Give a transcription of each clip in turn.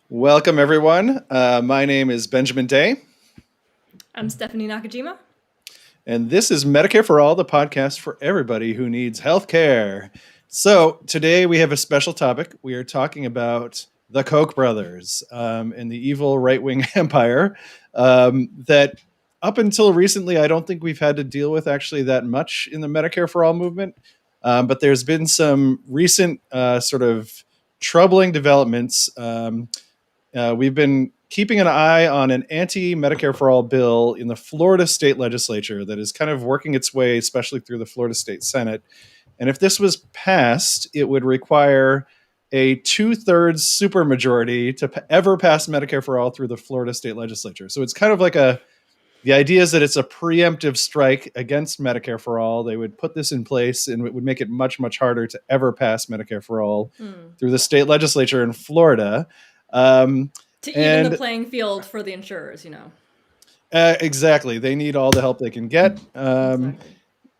Welcome, everyone. My name is Benjamin Day, I'm Stephanie Nakajima. and this is Medicare for All, the podcast for everybody who needs healthcare. So, today we have a special topic. We are talking about the Koch brothers and the evil right wing empire that up until recently, I don't think we've had to deal with actually that much in the Medicare for All movement. But there's been some recent sort of troubling developments. We've been keeping an eye on an anti-Medicare for All bill in the Florida state legislature that is kind of working its way, especially through the Florida State Senate. And if this was passed, it would require a 2/3 supermajority to ever pass Medicare for All through the Florida state legislature. So it's kind of like the idea is that it's a preemptive strike against Medicare for All. They would put this in place and it would make it much, much harder to ever pass Medicare for All through the state legislature in Florida. To even the playing field for the insurers, Exactly. They need all the help they can get. Exactly.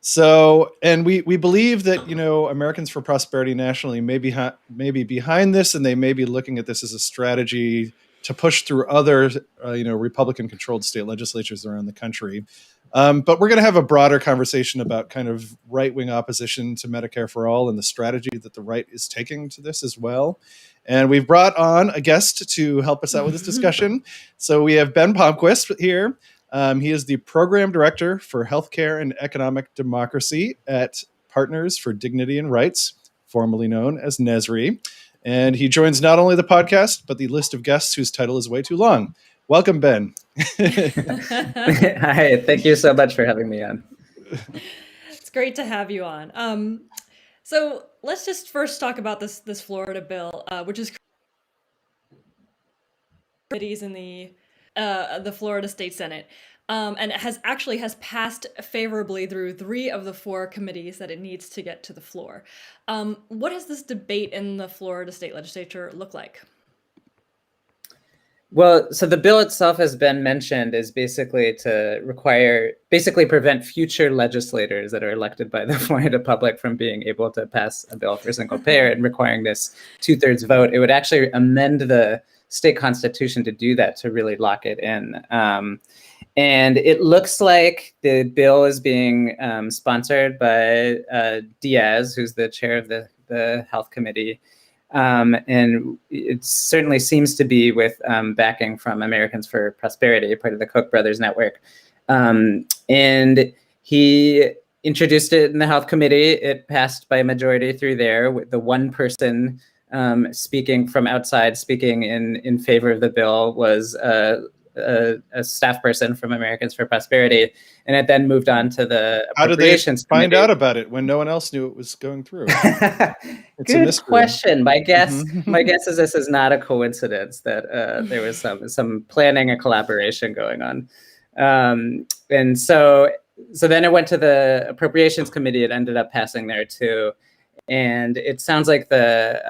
So, and we believe that, Americans for Prosperity nationally may be behind this, and they may be looking at this as a strategy to push through other, Republican-controlled state legislatures around the country. But we're going to have a broader conversation about kind of right-wing opposition to Medicare for All and the strategy that the right is taking to this as well. And we've brought on a guest to help us out with this discussion. So we have Ben Palmquist here. He is the Program Director for Healthcare and Economic Democracy at Partners for Dignity and Rights, formerly known as NESRI. And he joins not only the podcast, but the list of guests whose title is way too long. Welcome, Ben. Hi, thank you so much for having me on. It's great to have you on. So let's just first talk about this Florida bill, which is committees in the Florida State Senate, and it has passed favorably through 3 of the 4 committees that it needs to get to the floor. What does this debate in the Florida State Legislature look like? Well, so the bill itself has been mentioned as basically to prevent future legislators that are elected by the Florida public from being able to pass a bill for single payer and requiring this 2/3 vote. It would actually amend the state constitution to do that, to really lock it in. And it looks like the bill is being sponsored by Diaz, who's the chair of the Health Committee. And it certainly seems to be with backing from Americans for Prosperity, part of the Koch brothers network. And he introduced it in the Health Committee. It passed by a majority through there, with the one person speaking from outside, speaking in favor of the bill, was a staff person from Americans for Prosperity, and it then moved on to the Appropriations How did they find Committee. out about it when no one else knew it was going through? Good question. My guess is this is not a coincidence that there was some planning and collaboration going on, and so then it went to the Appropriations Committee. It ended up passing there too, and it sounds like there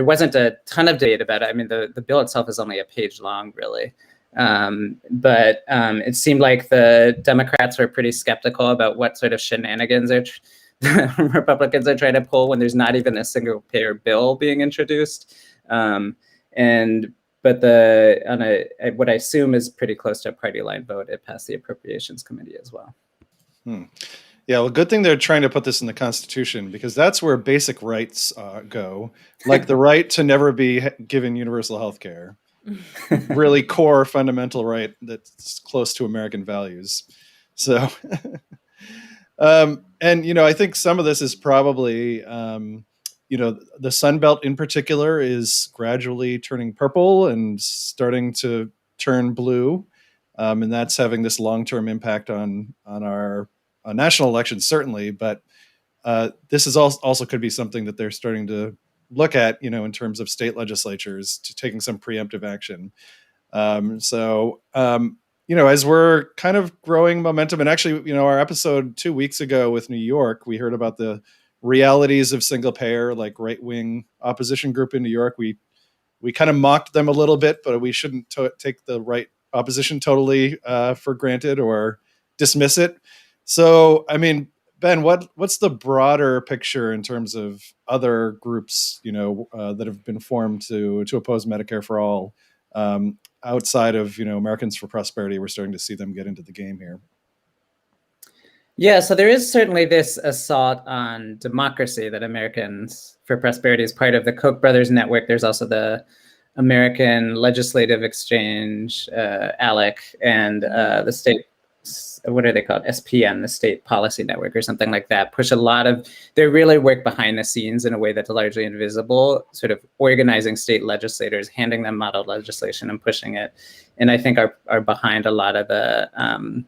wasn't a ton of debate about it. I mean, the bill itself is only a page long, really. But it seemed like the Democrats were pretty skeptical about what sort of shenanigans Republicans are trying to pull when there's not even a single payer bill being introduced. But what I assume is pretty close to a party line vote, it passed the Appropriations Committee as well. Yeah, well, good thing they're trying to put this in the Constitution, because that's where basic rights go, like the right to never be given universal health care. Really core fundamental right that's close to American values. So, and, I think some of this is probably, the Sun Belt in particular is gradually turning purple and starting to turn blue. And that's having this long-term impact on our national elections, certainly, but this is also could be something that they're starting to look at, in terms of state legislatures to taking some preemptive action. As we're kind of growing momentum, and actually, our episode 2 weeks ago with New York, we heard about the realities of single payer, like right-wing opposition group in New York. We kind of mocked them a little bit, but we shouldn't take the right opposition totally for granted or dismiss it. So, I mean, Ben, what's the broader picture in terms of other groups, that have been formed to oppose Medicare for all, outside of Americans for Prosperity? We're starting to see them get into the game here. Yeah, so there is certainly this assault on democracy that Americans for Prosperity is part of the Koch brothers network. There's also the American Legislative Exchange, ALEC, and the state, what are they called? SPN, the State Policy Network or something like that, push a lot of, they really work behind the scenes in a way that's largely invisible, sort of organizing state legislators, handing them model legislation and pushing it. And I think are behind a lot of the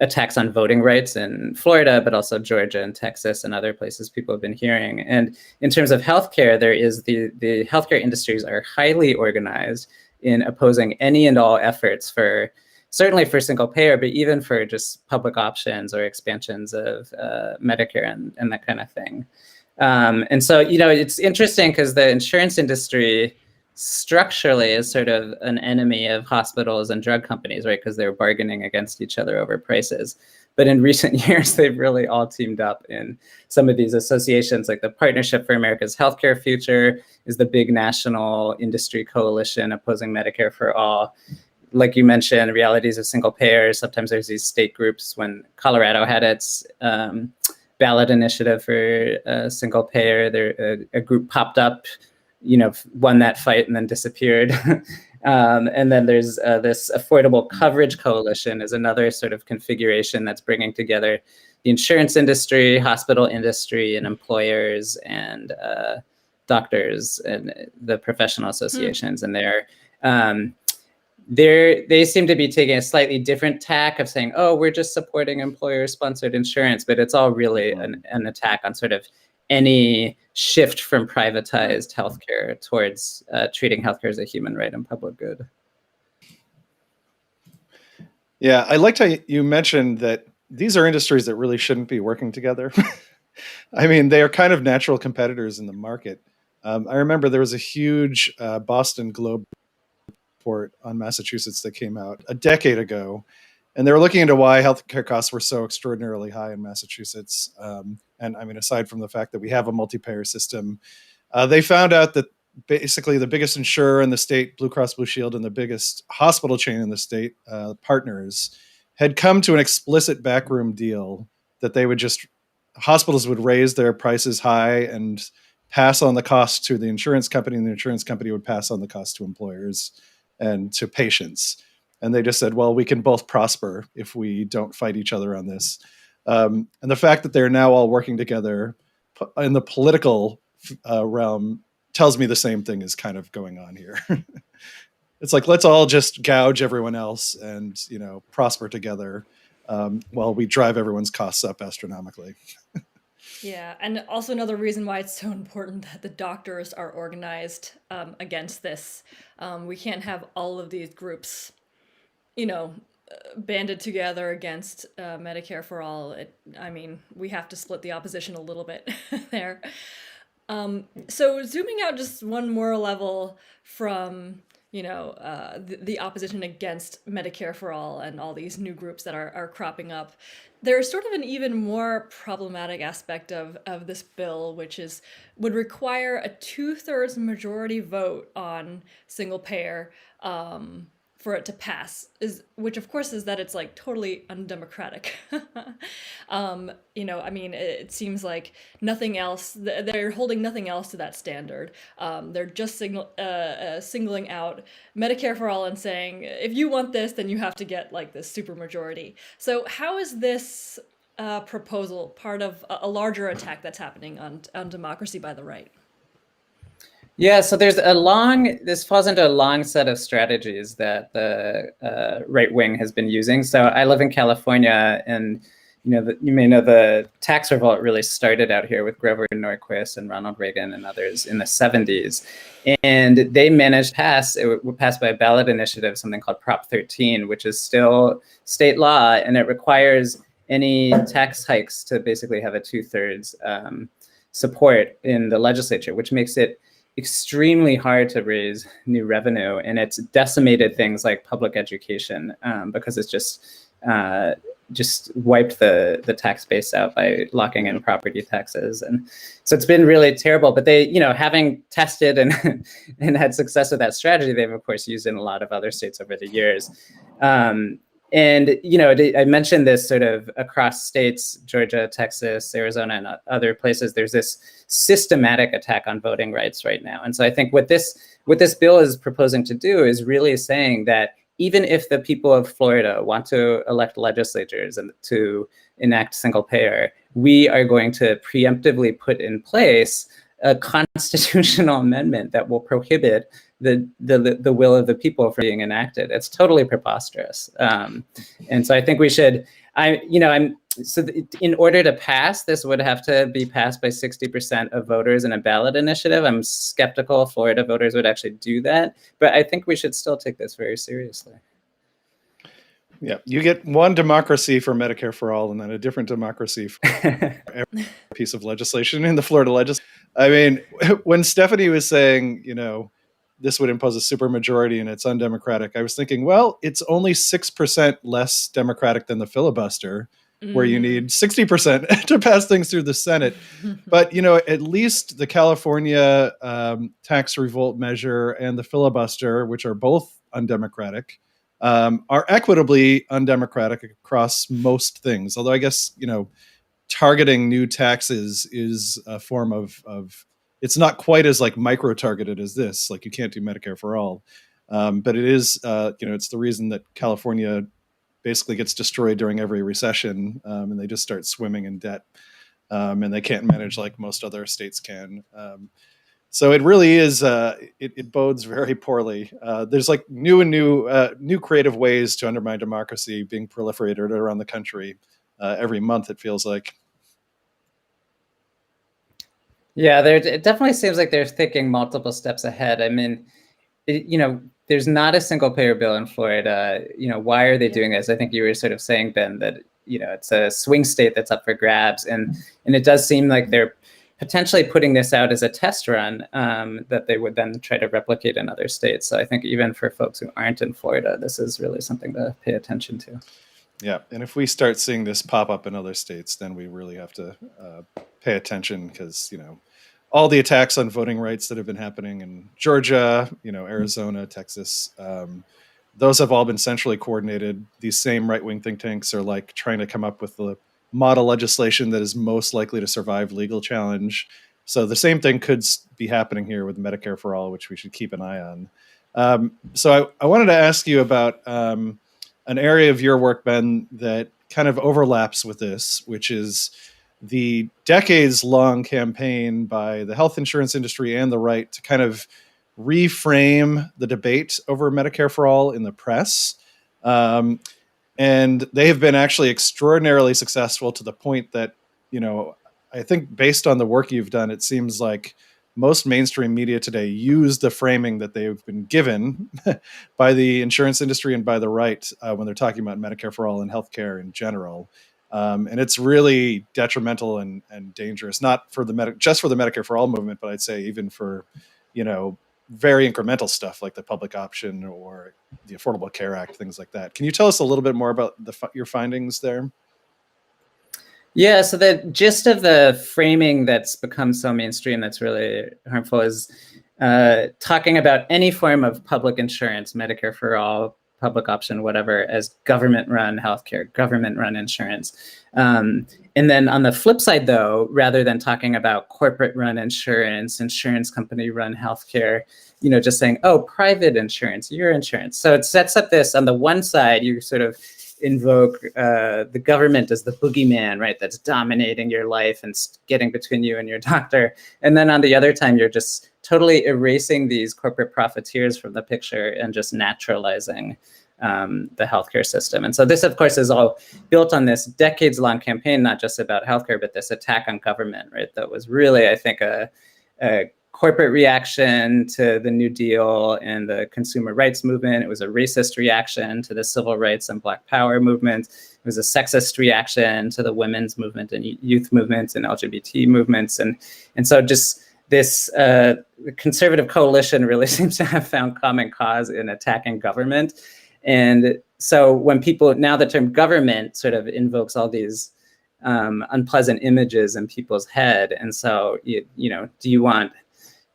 attacks on voting rights in Florida, but also Georgia and Texas and other places people have been hearing. And in terms of healthcare, there is the healthcare industries are highly organized in opposing any and all efforts for, certainly for single payer, but even for just public options or expansions of Medicare and that kind of thing. And so, it's interesting because the insurance industry structurally is sort of an enemy of hospitals and drug companies, right? Because they're bargaining against each other over prices. But in recent years, they've really all teamed up in some of these associations, like the Partnership for America's Healthcare Future is the big national industry coalition opposing Medicare for all. Like you mentioned, realities of single payer. Sometimes there's these state groups. When Colorado had its ballot initiative for single payer, a group popped up, won that fight and then disappeared. And then there's this Affordable Coverage Coalition is another sort of configuration that's bringing together the insurance industry, hospital industry, and employers and doctors and the professional associations. And they seem to be taking a slightly different tack of saying, oh, we're just supporting employer-sponsored insurance, but it's all really an attack on sort of any shift from privatized healthcare towards treating healthcare as a human right and public good. Yeah, I liked how you mentioned that these are industries that really shouldn't be working together. I mean, they are kind of natural competitors in the market. I remember there was a huge Boston Globe report on Massachusetts that came out a decade ago, and they were looking into why healthcare costs were so extraordinarily high in Massachusetts. And I mean, aside from the fact that we have a multi-payer system, they found out that basically the biggest insurer in the state, Blue Cross Blue Shield, and the biggest hospital chain in the state, Partners, had come to an explicit backroom deal that hospitals would raise their prices high and pass on the cost to the insurance company, and the insurance company would pass on the cost to employers and to patients. And they just said, well, we can both prosper if we don't fight each other on this. And the fact that they're now all working together in the political realm tells me the same thing is kind of going on here. It's like, let's all just gouge everyone else and, prosper together while we drive everyone's costs up astronomically. Yeah, and also another reason why it's so important that the doctors are organized against this. We can't have all of these groups, banded together against Medicare for all. We have to split the opposition a little bit there. So zooming out just one more level from the opposition against Medicare for all and all these new groups that are cropping up, there's sort of an even more problematic aspect of this bill, which would require a 2/3 majority vote on single payer for it to pass, which of course is that it's like totally undemocratic. It seems like nothing else, they're holding nothing else to that standard. They're just singling out Medicare for all and saying, if you want this, then you have to get like this supermajority. So how is this proposal part of a larger attack that's happening on democracy by the right? Yeah, so this falls into a long set of strategies that the right wing has been using. So I live in California, and you may know the tax revolt really started out here with Grover Norquist and Ronald Reagan and others in the 70s. And they managed it was passed by a ballot initiative, something called Prop 13, which is still state law, and it requires any tax hikes to basically have a 2/3 support in the legislature, which makes it extremely hard to raise new revenue, and it's decimated things like public education because it's just just wiped the tax base out by locking in property taxes. And so it's been really terrible. But they, having tested and and had success with that strategy, they've of course used in a lot of other states over the years. And, I mentioned this sort of across states, Georgia, Texas, Arizona, and other places, there's this systematic attack on voting rights right now. And so I think what this bill is proposing to do is really saying that even if the people of Florida want to elect legislators and to enact single payer, we are going to preemptively put in place a constitutional amendment that will prohibit the will of the people from being enacted. It's totally preposterous. And so I think we should, in order to pass, this would have to be passed by 60% of voters in a ballot initiative. I'm skeptical Florida voters would actually do that, but I think we should still take this very seriously. Yeah, you get one democracy for Medicare for all, and then a different democracy for every piece of legislation in the Florida legislature. I mean, when Stephanie was saying, this would impose a supermajority and it's undemocratic, I was thinking, well, it's only 6% less democratic than the filibuster, where you need 60% to pass things through the Senate. But, at least the California tax revolt measure and the filibuster, which are both undemocratic, are equitably undemocratic across most things. Although I guess, targeting new taxes is a form of it's not quite as like micro-targeted as this. Like you can't do Medicare for all. But it is, it's the reason that California basically gets destroyed during every recession, and they just start swimming in debt, and they can't manage like most other states can. So it really is, it bodes very poorly. There's like new creative ways to undermine democracy being proliferated around the country every month, it feels like. Yeah, it definitely seems like they're thinking multiple steps ahead. I mean, there's not a single payer bill in Florida. Why are they doing this? I think you were sort of saying, Ben, that, it's a swing state that's up for grabs. And it does seem like they're potentially putting this out as a test run that they would then try to replicate in other states. So I think even for folks who aren't in Florida, this is really something to pay attention to. Yeah, and if we start seeing this pop up in other states, then we really have to pay attention because, all the attacks on voting rights that have been happening in Georgia, Arizona, Texas, those have all been centrally coordinated. These same right-wing think tanks are like trying to come up with the model legislation that is most likely to survive legal challenge. So the same thing could be happening here with Medicare for all, which we should keep an eye on. So I wanted to ask you about an area of your work, Ben, that kind of overlaps with this, which is the decades-long campaign by the health insurance industry and the right to kind of reframe the debate over Medicare for all in the press. And they have been actually extraordinarily successful to the point that, I think based on the work you've done, it seems like most mainstream media today use the framing that they've been given by the insurance industry and by the right when they're talking about Medicare for all and healthcare in general. And it's really detrimental and dangerous, not for just for the Medicare for all movement, but I'd say even for, very incremental stuff like the public option or the Affordable Care Act, things like that. Can you tell us a little bit more about your findings there? Yeah, so the gist of the framing that's become so mainstream that's really harmful is talking about any form of public insurance, Medicare for all, public option, whatever, as government-run healthcare, government-run insurance. And then on the flip side, though, rather than talking about corporate-run insurance, insurance company-run healthcare, just saying, oh, private insurance, your insurance. So it sets up this, on the one side, you sort of invoke the government as the boogeyman, right? That's dominating your life and getting between you and your doctor. And then on the other time, you're just totally erasing these corporate profiteers from the picture and just naturalizing the healthcare system. And so this, of course, is all built on this decades-long campaign, not just about healthcare, but this attack on government, right? That was really, I think, a corporate reaction to the New Deal and the consumer rights movement. It was a racist reaction to the civil rights and Black Power movement. It was a sexist reaction to the women's movement and youth movements and LGBT movements. And so just this conservative coalition really seems to have found common cause in attacking government. And so when people, now the term government sort of invokes all these unpleasant images in people's head. And so, do you want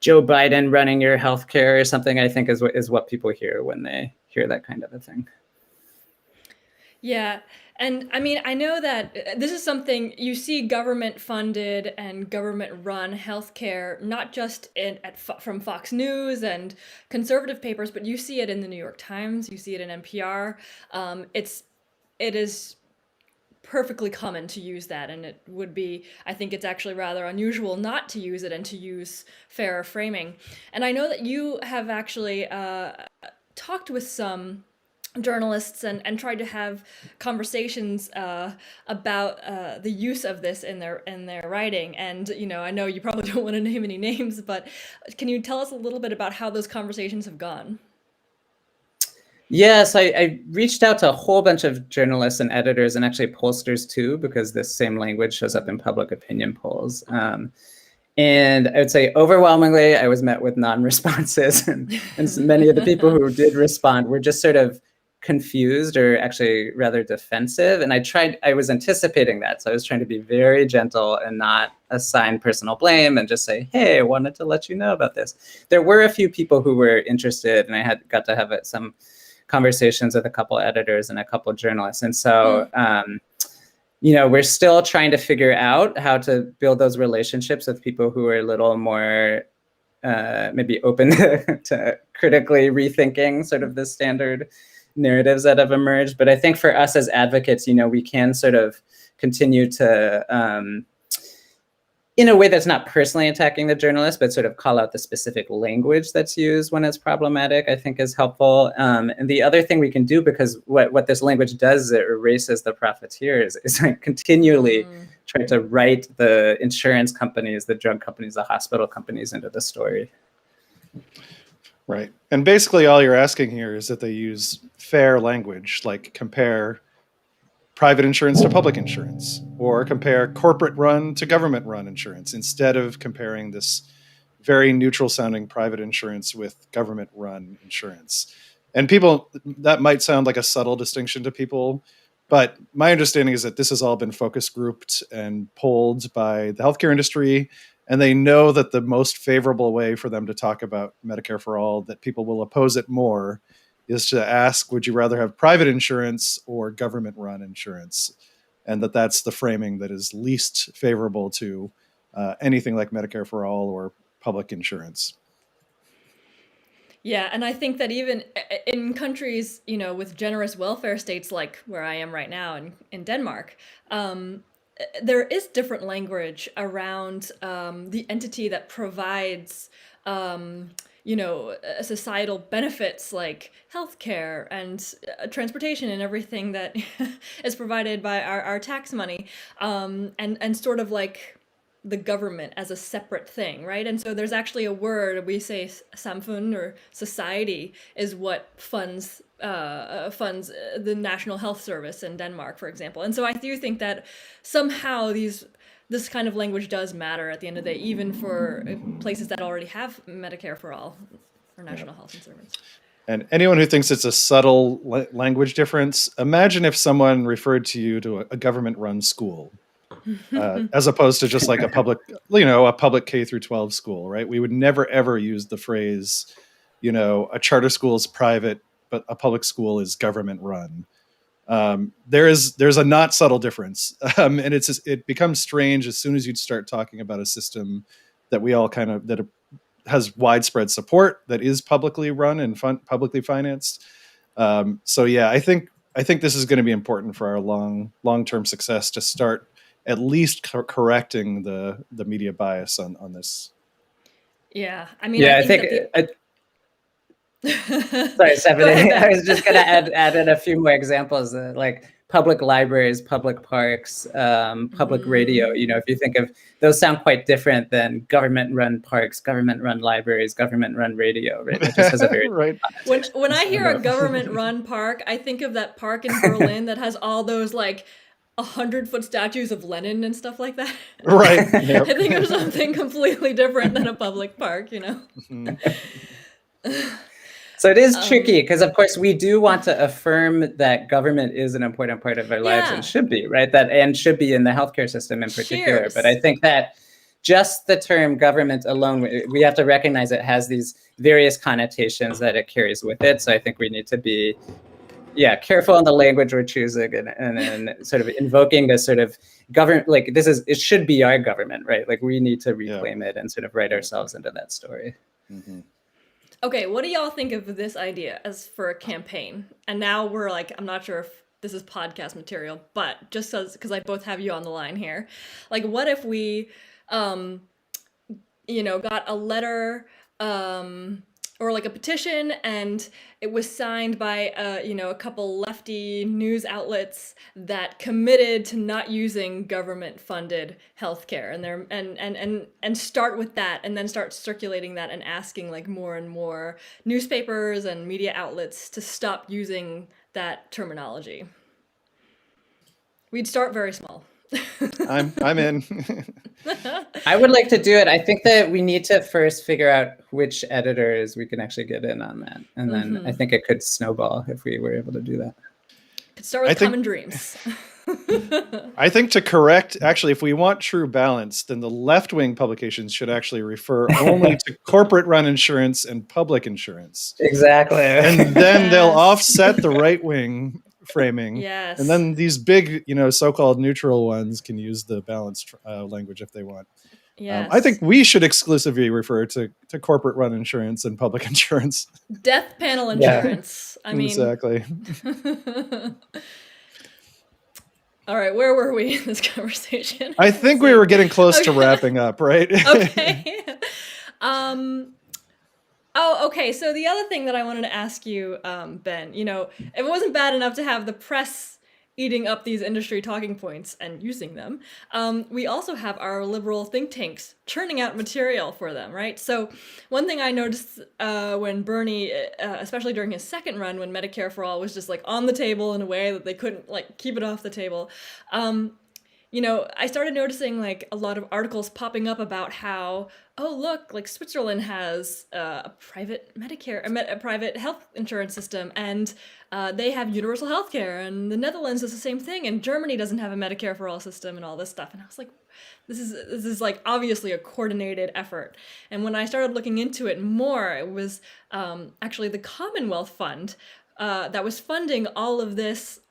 Joe Biden running your healthcare or something? I think is what people hear when they hear that kind of a thing. Yeah. And I mean, I know that this is something you see government funded and government run healthcare, not just from Fox News and conservative papers, but you see it in the New York Times, you see it in NPR. It is perfectly common to use that, and it would be, I think it's actually rather unusual not to use it and to use fairer framing. And I know that you have actually talked with some journalists and tried to have conversations about the use of this in their writing. And I know you probably don't want to name any names, but can you tell us a little bit about how those conversations have gone? Yes, I reached out to a whole bunch of journalists and editors, and actually pollsters too, because this same language shows up in public opinion polls. And I would say overwhelmingly, I was met with non-responses, and many of the people who did respond were just sort of confused, or actually rather defensive. And I was anticipating that. So I was trying to be very gentle and not assign personal blame, and just say, hey, I wanted to let you know about this. There were a few people who were interested, and I got to have some conversations with a couple editors and a couple journalists. And so, we're still trying to figure out how to build those relationships with people who are a little more maybe open to critically rethinking sort of the standard narratives that have emerged. But I think for us as advocates, we can sort of continue to, in a way that's not personally attacking the journalist, but sort of call out the specific language that's used when it's problematic, I think is helpful. And the other thing we can do, because what this language does is it erases the profiteers, is like continually try to write the insurance companies, the drug companies, the hospital companies into the story. Right. And basically all you're asking here is that they use fair language, like compare private insurance to public insurance, or compare corporate run to government run insurance, instead of comparing this very neutral sounding private insurance with government run insurance. And people, that might sound like a subtle distinction to people, but my understanding is that this has all been focus grouped and polled by the healthcare industry. And they know that the most favorable way for them to talk about Medicare for all, that people will oppose it more, is to ask, would you rather have private insurance or government run insurance? And that's the framing that is least favorable to anything like Medicare for all or public insurance. Yeah, and I think that even in countries, with generous welfare states like where I am right now in Denmark, there is different language around the entity that provides societal benefits like healthcare and transportation and everything that is provided by our tax money, and sort of like the government as a separate thing, right? And so there's actually a word, we say samfund, or society, is what funds the National Health Service in Denmark, for example. And so I do think that somehow this kind of language does matter at the end of the day, even for places that already have Medicare for all or national health insurance. And anyone who thinks it's a subtle language difference, imagine if someone referred to you to a government-run school, as opposed to just like a public K through 12 school, right? We would never ever use the phrase, a charter school is private, but a public school is government-run. There's a not subtle difference, and it becomes strange as soon as you start talking about a system that we all that has widespread support, that is publicly run and publicly financed. So yeah, I think this is going to be important for our long-term success, to start at least correcting the media bias on this. Yeah, I mean, yeah, I think Sorry, Stephanie. I was just going to add in a few more examples, like public libraries, public parks, public radio. If you think of those, sound quite different than government-run parks, government-run libraries, government-run radio. Right? It just has a very right. When I hear a government-run park, I think of that park in Berlin that has all those like 100-foot statues of Lenin and stuff like that. Right. Yep. I think of something completely different than a public park. So it is tricky because, of course, we do want to affirm that government is an important part of our lives and should be, right? And should be in the healthcare system in particular. Cheers. But I think that just the term government alone, we have to recognize it has these various connotations that it carries with it. So I think we need to be, careful in the language we're choosing and sort of invoking this sort of government, like it should be our government, right? Like we need to reclaim it and sort of write ourselves into that story. Mm-hmm. Okay, what do y'all think of this idea as for a campaign? And now we're like, I'm not sure if this is podcast material, but just because I both have you on the line here, like what if we, got a letter, or like a petition, and it was signed by a couple lefty news outlets that committed to not using government funded healthcare, and start with that, and then start circulating that and asking like more and more newspapers and media outlets to stop using that terminology. We'd start very small. I'm in. I would like to do it. I think that we need to first figure out which editors we can actually get in on that. And then I think it could snowball if we were able to do that. Could start with Common Dreams. I think to correct, actually, if we want true balance, then the left-wing publications should actually refer only to corporate-run insurance and public insurance. Exactly. And then they'll offset the right-wing framing. Yes. And then these big, so-called neutral ones can use the balanced language if they want. Yes. I think we should exclusively refer to corporate-run insurance and public insurance. Death panel insurance. I mean, exactly. All right, where were we in this conversation? I think we were getting close to wrapping up, right? Okay. Okay. So the other thing that I wanted to ask you, Ben, if it wasn't bad enough to have the press eating up these industry talking points and using them, we also have our liberal think tanks churning out material for them, right? So one thing I noticed when Bernie, especially during his second run, when Medicare for All was just like on the table in a way that they couldn't like keep it off the table, I started noticing like a lot of articles popping up about how, oh look, like Switzerland has a private Medicare, a private health insurance system, and they have universal health care, and the Netherlands does the same thing, and Germany doesn't have a Medicare for all system, and all this stuff. And I was like, this is like obviously a coordinated effort. And when I started looking into it more, it was actually the Commonwealth Fund that was funding all of this.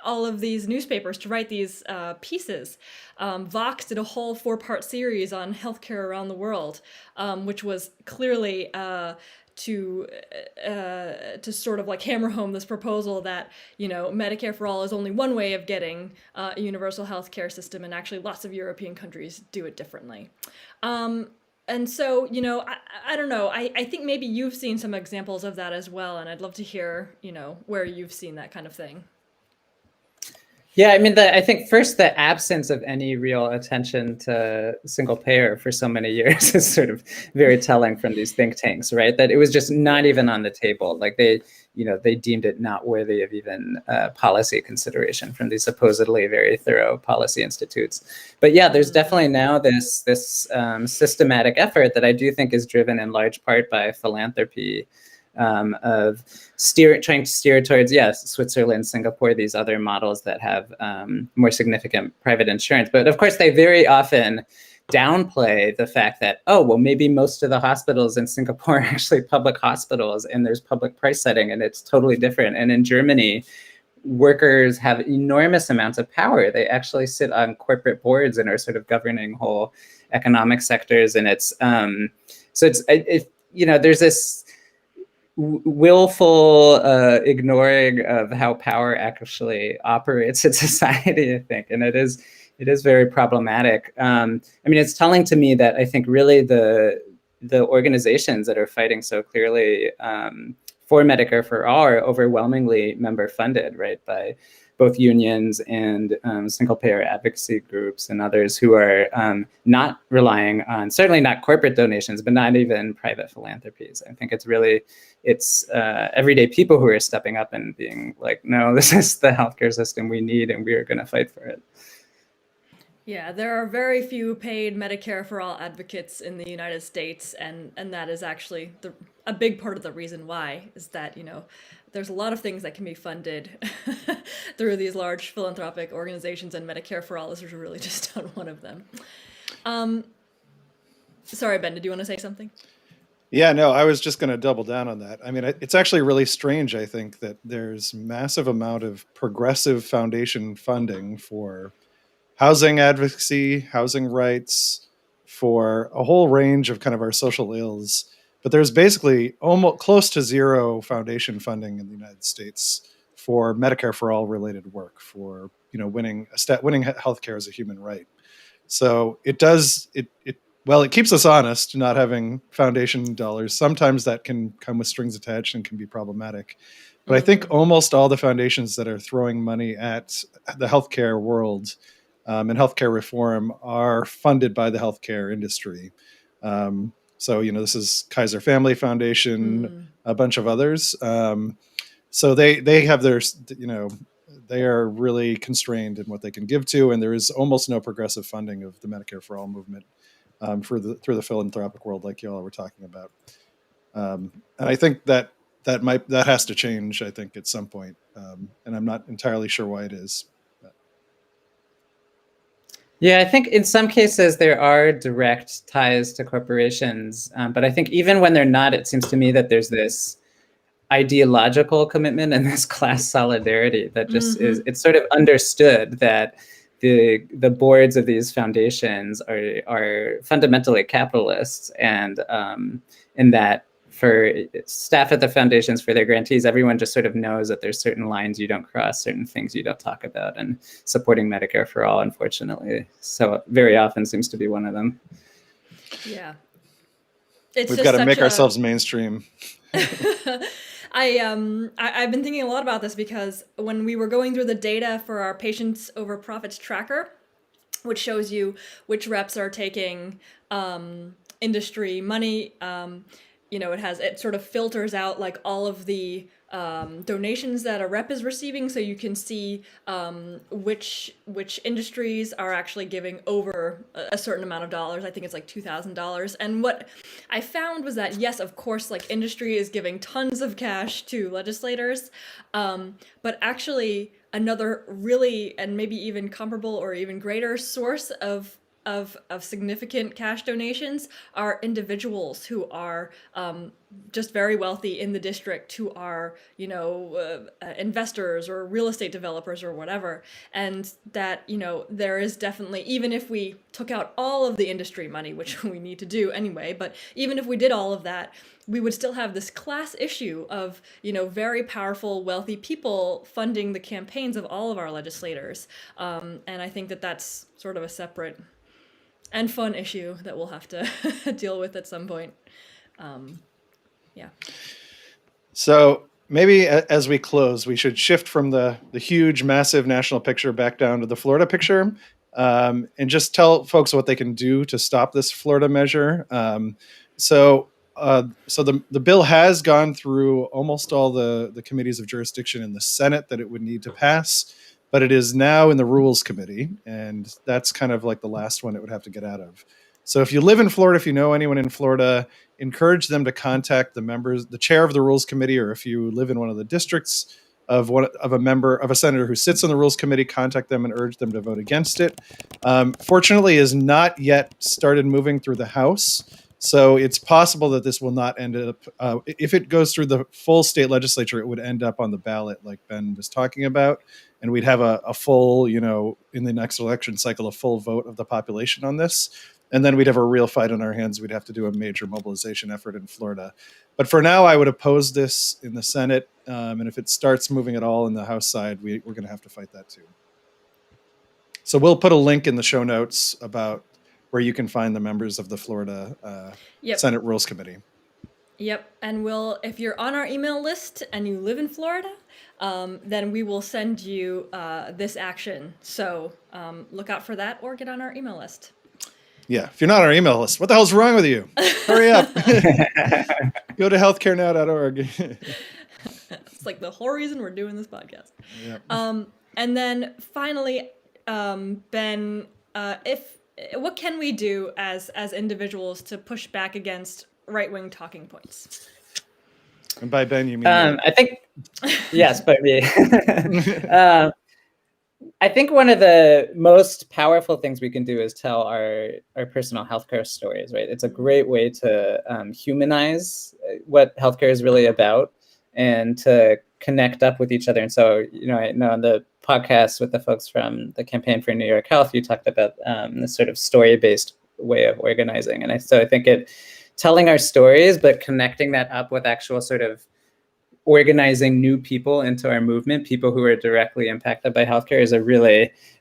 All of these newspapers to write these pieces. Vox did a whole 4-part series on healthcare around the world, which was clearly to sort of like hammer home this proposal that Medicare for all is only one way of getting a universal healthcare system, and actually lots of European countries do it differently. And so, I don't know. I think maybe you've seen some examples of that as well, and I'd love to hear, where you've seen that kind of thing. Yeah, I mean, I think first the absence of any real attention to single payer for so many years is sort of very telling from these think tanks, right? That it was just not even on the table. Like they deemed it not worthy of even policy consideration from these supposedly very thorough policy institutes. But yeah, there's definitely now this systematic effort that I do think is driven in large part by philanthropy. Of trying to steer towards, Switzerland, Singapore, these other models that have more significant private insurance. But of course, they very often downplay the fact that, maybe most of the hospitals in Singapore are actually public hospitals, and there's public price setting, and it's totally different. And in Germany, workers have enormous amounts of power. They actually sit on corporate boards and are sort of governing whole economic sectors. And it's there's this willful ignoring of how power actually operates in society, I think, and it is very problematic. It's telling to me that I think really the organizations that are fighting so clearly for Medicare for All are overwhelmingly member funded, right, by both unions and single payer advocacy groups and others who are not relying on, certainly not corporate donations, but not even private philanthropies. I think it's everyday people who are stepping up and being like, no, this is the healthcare system we need, and we are going to fight for it. Yeah, there are very few paid Medicare for all advocates in the United States, and that is actually a big part of the reason why is that, there's a lot of things that can be funded through these large philanthropic organizations, and Medicare for all is really just not one of them. Sorry, Ben, did you want to say something? Yeah, no, I was just going to double down on that. I mean, it's actually really strange, I think, that there's massive amount of progressive foundation funding for housing advocacy, housing rights, for a whole range of kind of our social ills. But there's basically almost close to zero foundation funding in the United States for Medicare for all related work, for winning healthcare as a human right. So it does it keeps us honest not having foundation dollars. Sometimes that can come with strings attached and can be problematic. But I think almost all the foundations that are throwing money at the healthcare world and healthcare reform are funded by the healthcare industry. So this is Kaiser Family Foundation, a bunch of others. So they have their they are really constrained in what they can give to, and there is almost no progressive funding of the Medicare for All movement through the philanthropic world, like you all were talking about. And I think that has to change, I think, at some point, and I'm not entirely sure why it is. Yeah, I think in some cases there are direct ties to corporations, but I think even when they're not, it seems to me that there's this ideological commitment and this class solidarity that just is, it's sort of understood that the boards of these foundations are fundamentally capitalists, and in that for staff at the foundations, for their grantees, everyone just sort of knows that there's certain lines you don't cross, certain things you don't talk about, and supporting Medicare for all, unfortunately, so very often seems to be one of them. Yeah. We've got to make ourselves mainstream. I've been thinking a lot about this because when we were going through the data for our Patients Over Profits tracker, which shows you which reps are taking industry money, it sort of filters out like all of the donations that a rep is receiving, so you can see which industries are actually giving over a certain amount of dollars. I think it's like $2,000. And what I found was that, yes, of course, like industry is giving tons of cash to legislators, but actually another really, and maybe even comparable or even greater source of significant cash donations are individuals who are just very wealthy in the district, who are investors or real estate developers or whatever. And that there is definitely, even if we took out all of the industry money, which we need to do anyway, but even if we did all of that, we would still have this class issue of very powerful, wealthy people funding the campaigns of all of our legislators. And I think that that's sort of a separate and fun issue that we'll have to deal with at some point. Yeah. So maybe as we close, we should shift from the huge, massive national picture back down to the Florida picture, and just tell folks what they can do to stop this Florida measure. So the bill has gone through almost all the committees of jurisdiction in the Senate that it would need to pass, but it is now in the Rules Committee, and that's kind of like the last one it would have to get out of. So if you live in Florida, if you know anyone in Florida, encourage them to contact the chair of the Rules Committee, or if you live in one of the districts of a senator who sits on the Rules Committee, contact them and urge them to vote against it. Fortunately, is not yet started moving through the House. So it's possible that this will not end up, if it goes through the full state legislature, it would end up on the ballot like Ben was talking about. And we'd have a full, in the next election cycle, a full vote of the population on this. And then we'd have a real fight on our hands. We'd have to do a major mobilization effort in Florida. But for now, I would oppose this in the Senate. And if it starts moving at all in the House side, we're going to have to fight that too. So we'll put a link in the show notes about where you can find the members of the Florida Senate Rules Committee. Yep. And if you're on our email list and you live in Florida, then we will send you this action. So look out for that, or get on our email list. Yeah. If you're not on our email list, what the hell's wrong with you? Hurry up. Go to healthcarenow.org. It's like the whole reason we're doing this podcast. Yep. And then finally, Ben, what can we do as individuals to push back against right-wing talking points? And by Ben, you mean I think yes, by me. I think one of the most powerful things we can do is tell our personal healthcare stories, right? It's a great way to humanize what healthcare is really about and to connect up with each other. And so, I know on the podcast with the folks from the Campaign for New York Health, you talked about this sort of story-based way of organizing. And so I think telling our stories, but connecting that up with actual sort of organizing new people into our movement, people who are directly impacted by healthcare, is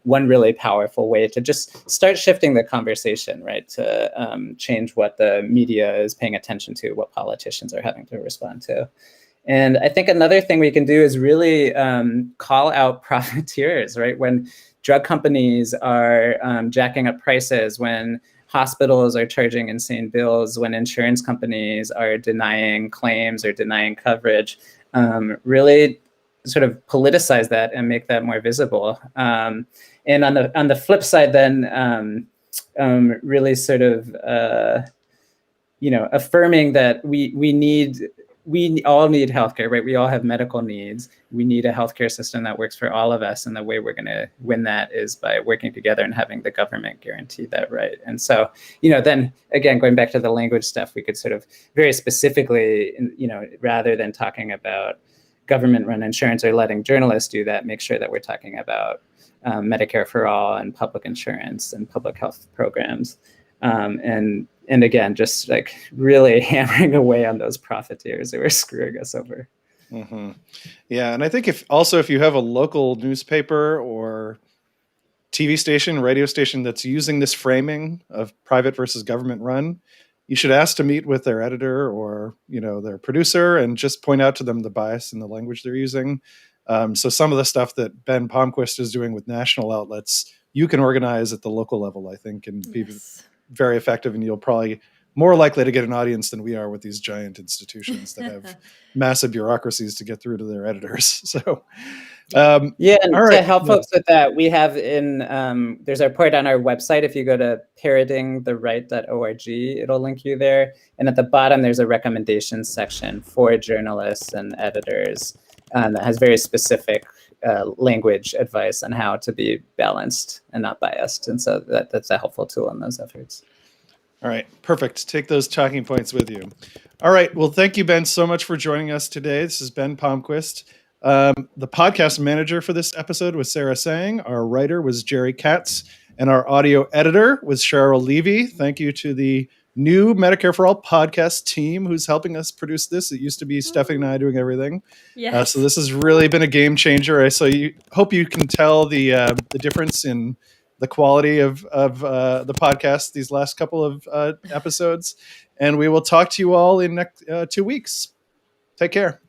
one really powerful way to just start shifting the conversation, right? To change what the media is paying attention to, what politicians are having to respond to. And I think another thing we can do is really call out profiteers, right? When drug companies are jacking up prices, when hospitals are charging insane bills, when insurance companies are denying claims or denying coverage, really sort of politicize that and make that more visible. And on the flip side, then really sort of affirming that we all need healthcare, right? We all have medical needs. We need a healthcare system that works for all of us. And the way we're going to win that is by working together and having the government guarantee that right. And so, then again, going back to the language stuff, we could sort of very specifically, rather than talking about government-run insurance or letting journalists do that, make sure that we're talking about Medicare for all and public insurance and public health programs. And again, just like really hammering away on those profiteers who are screwing us over. Mm-hmm. Yeah, and I think if you have a local newspaper or TV station, radio station that's using this framing of private versus government run, you should ask to meet with their editor or their producer and just point out to them the bias in the language they're using. So some of the stuff that Ben Palmquist is doing with national outlets, you can organize at the local level, I think, and be very effective, and you'll probably more likely to get an audience than we are with these giant institutions that have massive bureaucracies to get through to their editors. So, and to help folks with that, we have there's a report on our website. If you go to parrotingtheright.org, it'll link you there. And at the bottom, there's a recommendations section for journalists and editors that has very specific language advice on how to be balanced and not biased. And so that's a helpful tool in those efforts. All right, perfect. Take those talking points with you. All right, well, thank you, Ben, so much for joining us today. This is Ben Palmquist. The podcast manager for this episode was Sarah Sang. Our writer was Jerry Katz. And our audio editor was Cheryl Levy. Thank you to the new Medicare for All podcast team who's helping us produce this. It used to be Stephanie and I doing everything. Yes. So this has really been a game changer. So hope you can tell the difference in the quality of the podcast these last couple of episodes. And we will talk to you all in 2 weeks. Take care.